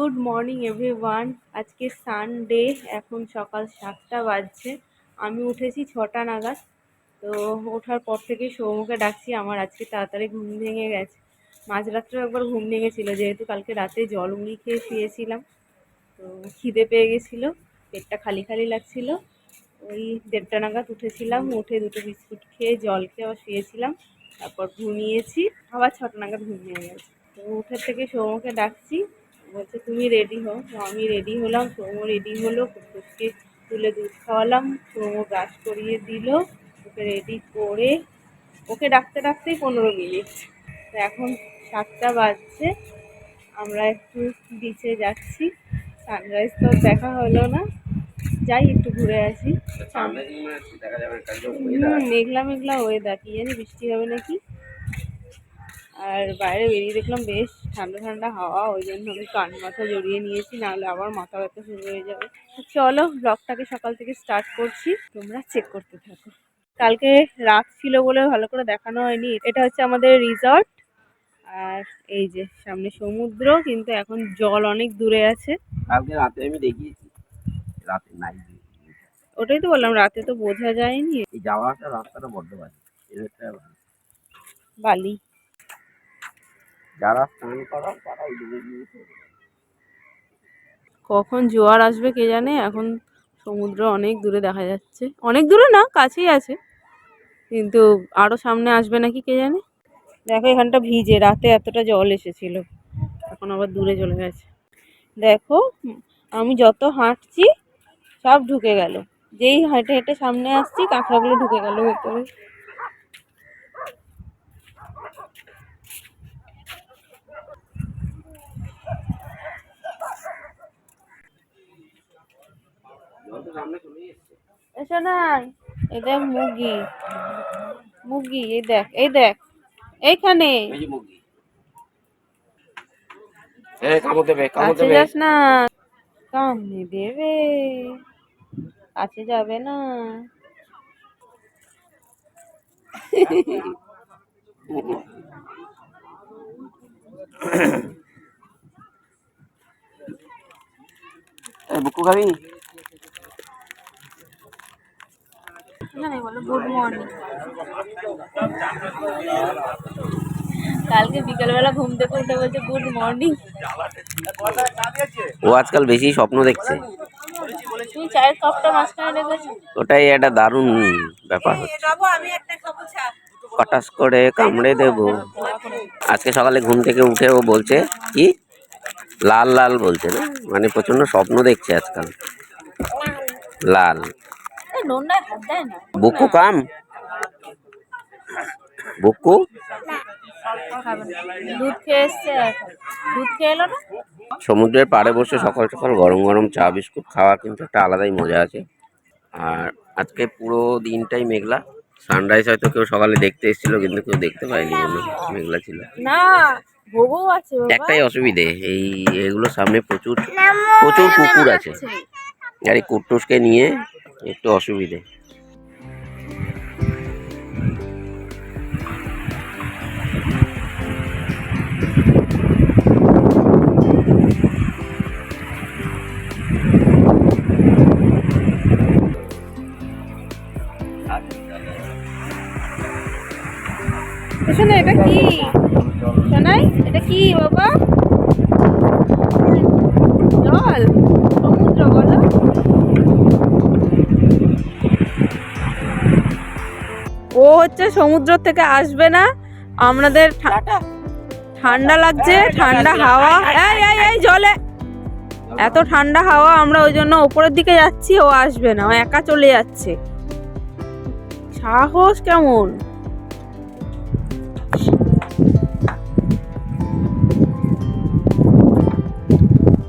Good morning everyone. আজকে Sunday, এখন সকাল 7টা বাজছে। আমি উঠেছি 6টা নাগাদ। তো ওঠার পর থেকে সৌমকে ডাকছি, আমার আজকে তাড়াতাড়ি ঘুম ভেঙে গেছে। মাঝরাত্রে একবার ঘুম ভেঙেছিল, যেহেতু কালকে রাতে জল মুড়ি খেয়ে শুয়েছিলাম। তো খিদে পেয়ে গেছিলো, পেটটা খালি খালি লাগছিল। ওই 1:30টা নাগাদ উঠেছিলাম, উঠে 2টো বিস্কুট খেয়ে জল খেয়ে আবার শুয়েছিলাম। তারপর ঘুমিয়েছি, আবার 6টা নাগাদ ঘুম ভেঙে গেছে। তো উঠে থেকে সৌমকে ডাকছি, বলছে তুমি রেডি হও। তো আমি রেডি হলাম, সৌম রেডি হলো, কুকুরকে তুলে দুধ খাওয়ালাম, সৌম ব্রাশ করিয়ে দিল। ওকে রেডি করে ওকে ডাকতে ডাকতেই 15 মিনিট। তো এখন 7টা বাজছে, আমরা একটু বিচে যাচ্ছি। সানরাইজ তো দেখা হলো না, যাই একটু ঘুরে আসি। মেঘলা মেঘলা ওয়েদার, কি জানি বৃষ্টি হবে নাকি। আর বাইরে বেরিয়ে দেখলাম বেশ ঠান্ডা ঠান্ডা হাওয়া, ওই জন্য আমি কান মাথা জড়িয়ে নিয়েছি, নাহলে আবার মাথা ব্যথা শুরু হয়ে যাবে। চলো ব্লগটাকে সকাল থেকে স্টার্ট করছি, তোমরা চেক করতে থাকো। কালকে রাত ছিল বলে ভালো করে দেখানো হয়নি। এটা হচ্ছে আমাদের রিসর্ট, আর এই যে সামনে সমুদ্র, কিন্তু এখন জল অনেক দূরে আছে। কালকে রাতে আমি দেখিয়েছি, রাতে নাই। ওটাই তো বললাম, রাতে তো বোঝা যায়নি। এই যাওয়াটা রাস্তাটা বড্ড বালি। যারা স্নান করা তারা এই ডুবে গিয়েছে। কখন জোয়ার আসবে কে জানে। এখন সমুদ্র অনেক দূরে দেখা যাচ্ছে, অনেক দূরে না, কাছেই আছে, কিন্তু আরো সামনে আসবে নাকি কে জানে। দেখো এখানটা ভিজে, রাতে এতটা জল এসেছিল, এখন আবার দূরে চলে গেছে। দেখো আমি যত হাঁটছি সব ঢুকে গেল, যেই হেঁটে হেঁটে সামনে আসছি কাঁকড়াগুলো ঢুকে গেল ভেতরে। এসো না, এই দেখ মুরগি, মুরগি, এই দেখ, এই দেখ এইখানে। কাছে যাস না, কামড়ে দেবে, কাছে যাবে না। বুকু খাবি? Good morning. কালকে বিকেলবেলা ঘুম থেকে উঠে বলছে গুড মর্নিং। ও আজকাল বেশি স্বপ্ন দেখছে। তুই চায়ের কাপটা মাঝখানে রেখেছিস, ওটাই একটা দারুণ ব্যাপার হচ্ছে। কটাস করে কামড়ে দেবো। আজকে সকালে ঘুম থেকে উঠে ও বলছে কি লাল লাল বলছে, না মানে প্রচন্ড স্বপ্ন দেখছে আজকাল। লাল বুকু কাম বুকু দুধ খেয়ে এসছে, দুধ খেয়ে এলো না। সমুদ্রের পাড়ে বসে সকাল সকাল গরম গরম চা বিস্কুট খাওয়ার কিন্তু একটা আলাদাই মজা আছে। আর আজকে পুরো দিনটাই মেঘলা। সানরাইজ হয়তো কেউ সকালে দেখতে এসেছিল, কিন্তু কেউ দেখতে পায়নি, মনে মেঘলা ছিল। না ভোগও আছে, একটাই অসুবিধে, এগুলোর সামনে প্রচুর প্রচুর কুকুর আছে, আর এই কুট্টুসকে নিয়ে একটু অসুবিধে। শোনা এটা কি, শোনাই এটা কি বাবা? জল, সমুদ্র বলো। ও হচ্ছে সমুদ্র থেকে আসবে না, আমাদের ঠান্ডা লাগছে, ঠান্ডা হাওয়া, এই এই এই জলে এত ঠান্ডা হাওয়া, আমরা ওই জন্য ওপরের দিকে যাচ্ছি। ও আসবে না, ও একা চলে যাচ্ছে। সাহস কেমন!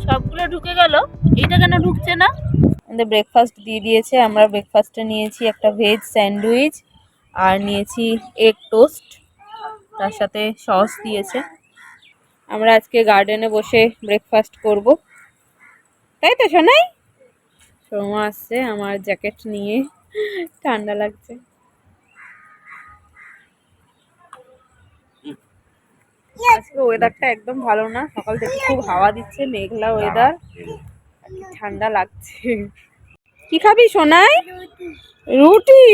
সবগুলো ঢুকে গেল, এইটা কেন ঢুকছে না? আমাদের ব্রেকফাস্ট দিয়ে দিয়েছে, আমরা ব্রেকফাস্টে নিয়েছি একটা ভেজ স্যান্ডউইচ, আর নিয়েছি এগ টোস্ট, তার সাথে সস দিয়েছে। আমরা আজকে গার্ডেনে বসে ব্রেকফাস্ট করব, তাই তো শোনাই? সোমা আসছে আমার জ্যাকেট নিয়ে, ঠান্ডা লাগছে। আজকে ওয়েদারটা একদম ভালো না, সকাল থেকে খুব হাওয়া দিচ্ছে, মেঘলা ওয়েদার, ঠান্ডা লাগছে। কি খাবি সোনাই? রুটি?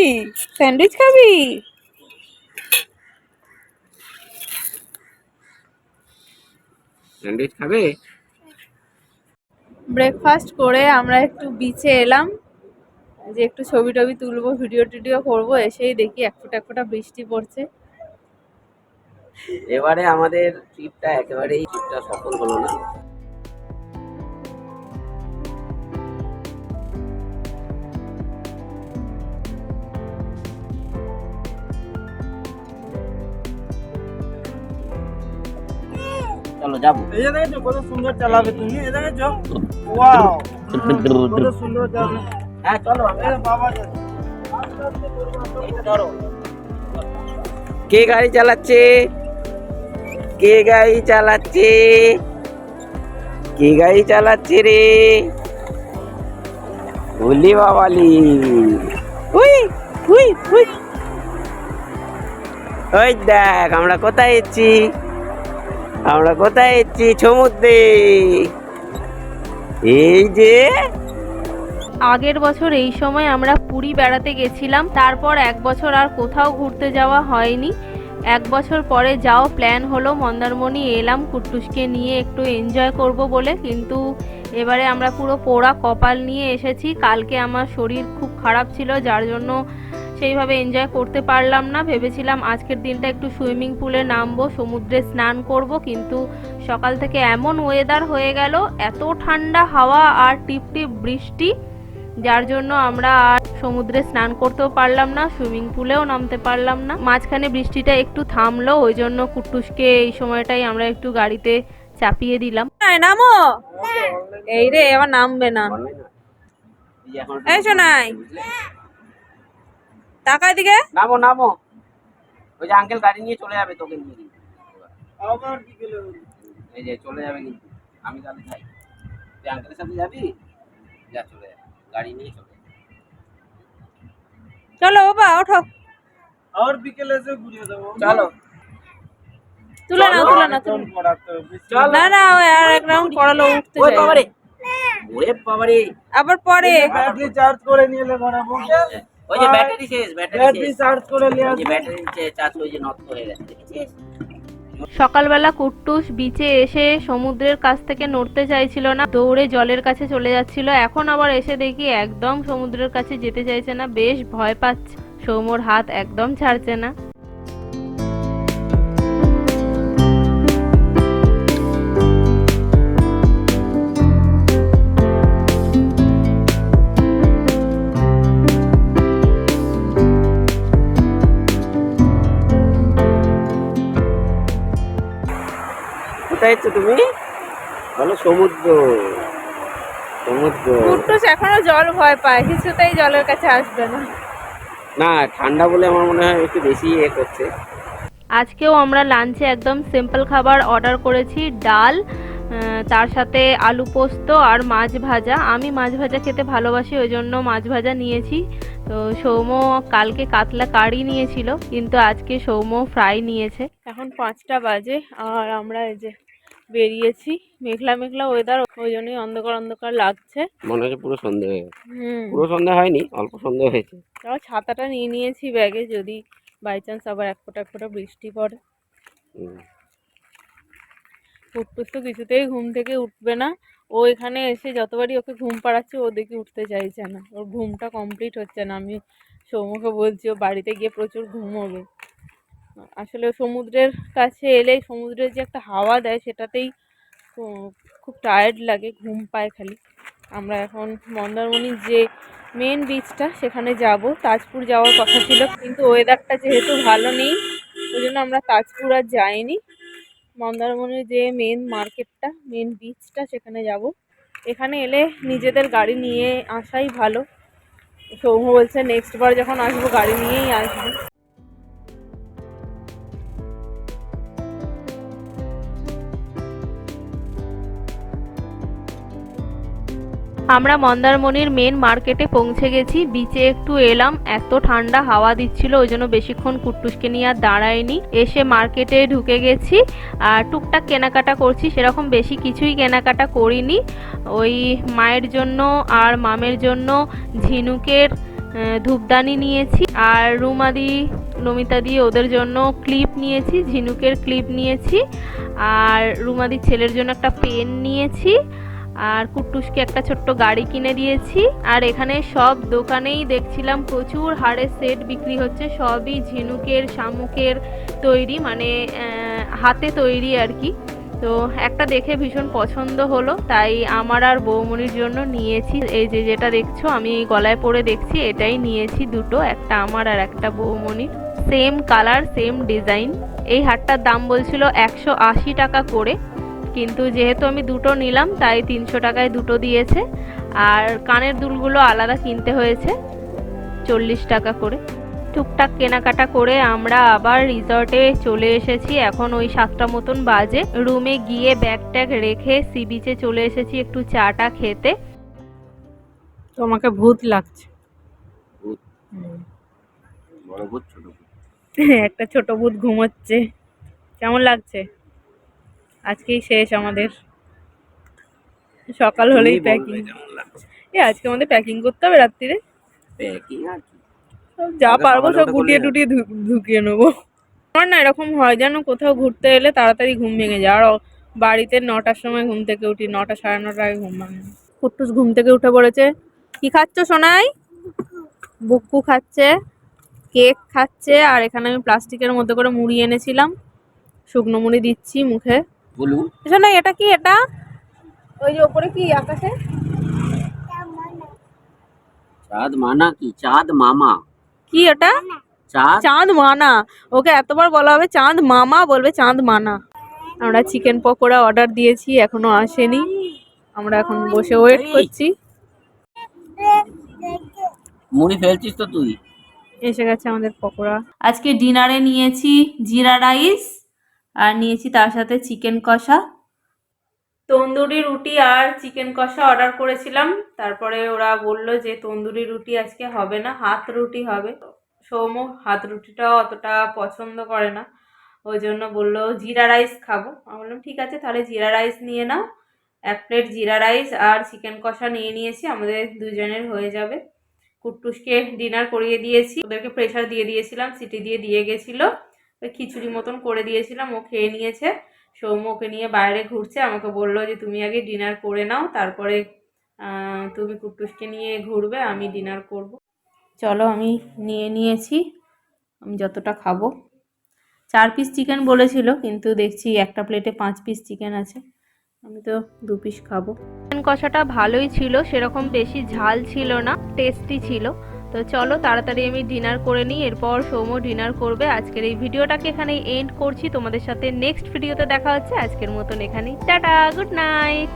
স্যান্ডউইচ খাবি? স্যান্ডউইচ খাবে? ব্রেকফাস্ট করে আমরা একটু বিচে এলাম, যে একটু ছবি টবি তুলবো, ভিডিও টিডিও করবো। এসেই দেখি এক ফোঁটা বৃষ্টি পড়ছে। এবারে আমাদের ট্রিপটা সফল হলো না। চলো যাবো। এই দেখেছো কত সুন্দর চালাবে তুমি, এই দেখেছো? ওয়াও, কত সুন্দর চালাবে। হ্যাঁ চলো। বাবা কে গাড়ি চালাচ্ছে? কে গাড়ি চালাচ্ছে? কে গাড়ি চালাচ্ছে রে? বলি বাবালি। We we we. ওই দেখ আমরা কোথায় এসেছি, আমরা কোথায় এসেছি? সমুদ্রে। এই যে আগের বছর এই সময় আমরা পুরী বেড়াতে গেছিলাম, তারপর এক বছর আর কোথাও ঘুরতে যাওয়া হয়নি। এক বছর পরে যাও প্ল্যান হলো, মন্দারমণি এলাম কুট্টুসকে নিয়ে একটু এনজয় করব বলে, কিন্তু এবারে আমরা পুরো পোড়া কপাল নিয়ে এসেছি। কালকে আমার শরীর খুব খারাপ ছিল, যার জন্য সেইভাবে এনজয় করতে পারলাম না। ভেবেছিলাম আজকের দিনটা একটু সুইমিং পুলে নামবো, সমুদ্রে স্নান করব, কিন্তু সকাল থেকে এমন ওয়েদার হয়ে গেল, এত ঠান্ডা হাওয়া আর টিপটিপ বৃষ্টি, যার জন্য আমরা আর সমুদ্রে স্নান করতেও পারলাম না, সুইমিং পুলেও নামতে পারলাম না। মাঝখানে বৃষ্টিটা একটু থামলো, ওই জন্য কুট্টুসকে এই সময়টাই আমরা একটু গাড়িতে চাপিয়ে দিলাম। নামো। এই রে আবার নামবে না। এই শোনাই, টাকা দিকে নামো নামো। ওই যে আঙ্কেল গাড়ি নিয়ে চলে যাবে তোকে নিয়ে। আবার কি গেল? এই যে চলে যাবে কিন্তু। আমি তাহলে যাই, তুই আঙ্কেলের সাথে যাবি? যা চলে যা, গাড়ি নিয়ে চলে যা। চলো বাবা ওঠো। আর বিকেলে এসে ঘুরিয়ে দেবো। চলো তুলে না তুলে না চল পড়াতে হবে। চলো। না না, ওই আর এক রাউন্ড করালো, উঠতে ওরে চাই। বাবারে, ওরে বাবারে। আবার পরে ব্যাটারি চার্জ করে নিয়ে এলে বাড়াবো। ওই যে ব্যাটারি শেষ, ব্যাটারি ব্যাটারি শেষ। চার্জ করে নিয়ে ওই যে আসবি। ব্যাটারি চার্জ ওই যে নষ্ট হয়ে গেছে, দেখেছিস? সকালবেলা কুট্টুস বিচে এসে সমুদ্রের কাছ থেকে নড়তে চাইছিল না, দৌড়ে জলের কাছে চলে যাচ্ছিল। এখন আবার এসে দেখি একদম সমুদ্রের কাছে যেতে চাইছে না, বেশ ভয় পাচ্ছে। সৌম্যর হাত একদম ছাড়ছে না। কোথায় এসছো তুমি? বলো সমুদ্র। সমুদ্র কুট্টুস এখনো জল ভয় পায়, কিছুতেই জলের কাছে আসবে না। না, ঠান্ডা বলে আমার মনে হয় একটু বেশি করছে। আজকেও আমরা লাঞ্চে একদম সিম্পল খাবার অর্ডার করেছি, ডাল, তার সাথে আলু পোস্ত আর মাছ ভাজা। আমি মাছ ভাজা খেতে ভালোবাসি, ওই জন্য মাছ ভাজা নিয়েছি। তো সৌম্য কালকে কাতলা কারি নিয়েছিল, কিন্তু আজকে সৌম্য ফ্রাই নিয়েছে। এখন 5টা বাজে আর আমরা এই যে বেরিয়েছি। মেঘলা মেঘলা ওয়েদার, ওই জন্যই অন্ধকার অন্ধকার লাগছে। মনে হচ্ছে পুরো সন্ধে হয়ে গেছে। পুরো সন্ধে হয়নি, অল্প সন্ধে হয়েছে। তাও ছাতাটা নিয়ে নিয়েছি ব্যাগে, যদি বাই চান্স আবার এক ফোঁটা বৃষ্টি পড়ে। কুট্টুস তো কিছুতেই ঘুম থেকে উঠবে না। ও এখানে এসে যতবারই ওকে ঘুম পাড়াচ্ছে, ও দেখি উঠতে চাইছে না, ওর ঘুমটা কমপ্লিট হচ্ছে না। আমি সৌম্যকে বলছি ও বাড়িতে গিয়ে প্রচুর ঘুমোবে। আসলে সমুদ্রের কাছে এলে সমুদ্রের যে একটা হাওয়া দেয়, সেটাতেই খুব টায়ার্ড লাগে, ঘুম পায় খালি। আমরা এখন মন্দারমণির যে মেন বিচটা সেখানে যাব। তাজপুর যাওয়ার কথা ছিল, কিন্তু ওয়েদারটা যেহেতু ভালো নেই, ওই জন্য আমরা তাজপুর আর যাইনি। মন্দারমণির যে মেন মার্কেটটা, মেন বিচটা, সেখানে যাব। এখানে এলে নিজেদের গাড়ি নিয়ে আসাই ভালো। সৌম্য বলছে নেক্সট বার যখন আসবো গাড়ি নিয়েই আসবো। আমরা মন্দারমণির মেন মার্কেটে পৌঁছে গেছি। বিচে একটু এলাম, এত ঠান্ডা হাওয়া দিচ্ছিল ওই জন্য বেশিক্ষণ কুট্টুসকে নিয়ে আর দাঁড়ায়নি। এসে মার্কেটে ঢুকে গেছি আর টুকটাক কেনাকাটা করছি, সেরকম বেশি কিছুই কেনাকাটা করিনি। ওই মায়ের জন্য আর মামের জন্য ঝিনুকের ধূপদানি নিয়েছি, আর রুমাদি নমিতাদি ওদের জন্য ক্লিপ নিয়েছি, ঝিনুকের ক্লিপ নিয়েছি, আর রুমাদির ছেলের জন্য একটা পেন নিয়েছি, আর কুট্টুসকে একটা ছোট্ট গাড়ি কিনে দিয়েছি। আর এখানে সব দোকানেই দেখছিলাম প্রচুর হারের সেট বিক্রি হচ্ছে, সবই ঝিনুকের শামুকের তৈরি, মানে হাতে তৈরি আর কি। তো একটা দেখে ভীষণ পছন্দ হলো, তাই আমার আর বৌমনির জন্য নিয়েছি। এই যে যেটা দেখছো আমি গলায় পরে দেখছি, এটাই নিয়েছি দুটো, একটা আমার আর একটা বৌমনির। Same colour same design. এই হারটার দাম বলছিল 180 টাকা করে, কিন্তু যেহেতু আমি দুটো নিলাম তাই 300 টাকায় দুটো দিয়েছে। আর কানের দুলগুলো আলাদা কিনতে হয়েছে 40 টাকা করে। টুকটাক কেনাকাটা করে আমরা আবার রিসর্টে চলে এসেছি। এখন ওই 7টা মতন বাজে। রুমে গিয়ে ব্যাগ ট্যাগ রেখে সি বিচে চলে এসেছি একটু চাটা খেতে। তো আমাকে ভূত লাগছে। ভূত? বড় ভূত ছোট ভূত? একটা ছোট ভূত ঘুমোচ্ছে। কেমন লাগছে? আজকেই শেষ আমাদের, সকাল হলেই প্যাকিং। আজকে আমাদের প্যাকিং করতে হবে রাত্রিরে। প্যাকিং আর কি, সব যা পারবো সব গুটিয়ে টুটিয়ে ঢুকিয়ে নেবো। আমার না এরকম হয় জানো, কোথাও ঘুরতে এলে তাড়াতাড়ি ঘুম ভেঙে যায়। আর বাড়িতে 9টার সময় ঘুম থেকে উঠি, 9টা সাড়ে 9টার আগে ঘুম ভাঙে। কুট্টুস ঘুম থেকে উঠে পড়েছে। কি খাচ্ছ সোনাই? বুক্কু খাচ্ছে, কেক খাচ্ছে, আর এখানে আমি প্লাস্টিকের মধ্যে করে মুড়ি এনেছিলাম, শুকনো মুড়ি দিচ্ছি মুখে। বলু সোনাই এটা কি? এটা ওই যে ওপরে কি আকাশে চাঁদ মানা কি চাঁদ মামা? কি এটা? চাঁদ চাঁদ মানা। ওকে এতবার বলা হবে চাঁদ মামা, বলবে চাঁদ মানা। আমরা চিকেন পকোড়া অর্ডার দিয়েছি, এখনো আসেনি। আমরা এখন বসে ওয়েট করছি। মুড়ি ফেলছিস তো তুই? এসে গেছে আমাদের পকোড়া। আজকে ডিনারে নিয়েছি জিরা রাইস, আর নিয়েছি তার সাথে চিকেন কষা। তন্দুরি রুটি আর চিকেন কষা অর্ডার করেছিলাম, তারপরে ওরা বলল যে তন্দুরি রুটি আজকে হবে না, হাত রুটি হবে। সৌম হাত রুটিটাও অতটা পছন্দ করে না, ওই জন্য বললো জিরা রাইস খাবো। আমি বললাম ঠিক আছে তাহলে জিরা রাইস নিয়ে নাও। 1 প্লেট জিরা রাইস আর চিকেন কষা নিয়ে নিয়েছি, আমাদের দুজনের হয়ে যাবে। কুট্টুসকে ডিনার করিয়ে দিয়েছি, ওদেরকে প্রেশার দিয়ে দিয়েছিলাম, সিটি দিয়ে গেছিলো, ওই খিচুড়ি মতন করে দিয়েছিলাম, ও খেয়ে নিয়েছে। সৌম্য ওকে নিয়ে বাইরে ঘুরছে, আমাকে বললো যে তুমি আগে ডিনার করে নাও, তারপরে তুমি কুট্টুসকে নিয়ে ঘুরবে, আমি ডিনার করব। চলো আমি নিয়ে নিয়েছি, আমি যতটা খাবো। 4 পিস চিকেন বলেছিল, কিন্তু দেখছি একটা প্লেটে 5 পিস চিকেন আছে, আমি তো 2 পিস খাবো। চিকেন কষাটা ভালোই ছিল, সেরকম বেশি ঝাল ছিল না, টেস্টি ছিল। তো চলো তাড়াতাড়ি আমি ডিনার করে নিই, এরপর সৌম্য ডিনার করবে। আজকের এই ভিডিওটাকে এখানেই এন্ড করছি, তোমাদের সাথে নেক্সট ভিডিওতে দেখা হচ্ছে। আজকের মতন এখানেই টাটা, গুড নাইট।